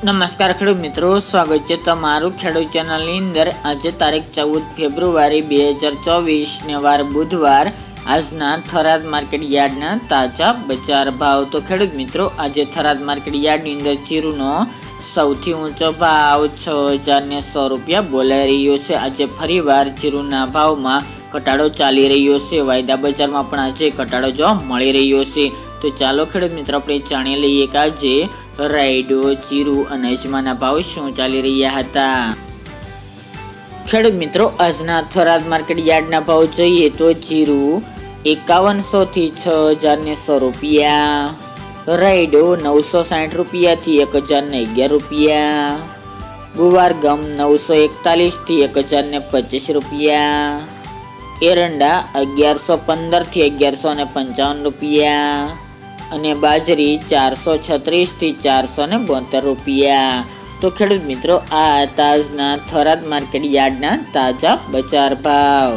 નમસ્કાર ખેડૂત મિત્રો, સ્વાગત છે તમારું ખેડૂત ચેનલની અંદર। આજે તારીખ 14 ફેબ્રુઆરી 2024 ને વાર બુધવાર। આજના થરાદ માર્કેટ યાર્ડના તાજા બજાર ભાવ। તો ખેડૂત મિત્રો, આજે થરાદ માર્કેટ યાર્ડની અંદર જીરુનો સૌથી ઊંચો ભાવ 6100 રૂપિયા બોલાઈ રહ્યો છે। આજે ફરીવાર જીરુના ભાવમાં ઘટાડો ચાલી રહ્યો છે। વાયદા બજારમાં પણ આજે ઘટાડો જોવા મળી રહ્યો છે। તો ચાલો ખેડૂત મિત્રો, આપણે જાણી લઈએ કે આજે રાયડો, જીરુ અને અજમાના ભાવ શું ચાલી રહ્યા હતા। ખેડૂત મિત્રો, આજના થરાદ માર્કેટ યાર્ડના ભાવ જોઈએ તો જીરુ 5100 થી 6100 રૂપિયા, રાયડો 960 રૂપિયાથી 1011 રૂપિયા, ગુવાર ગમ 941 થી 1025 રૂપિયા, એરંડા 1115 થી 1155 રૂપિયા અને બાજરી 436 થી 472 રૂપિયા। તો ખેડૂત મિત્રો, આ તાજના થરાદ માર્કેટ યાર્ડના તાજા બજાર ભાવ।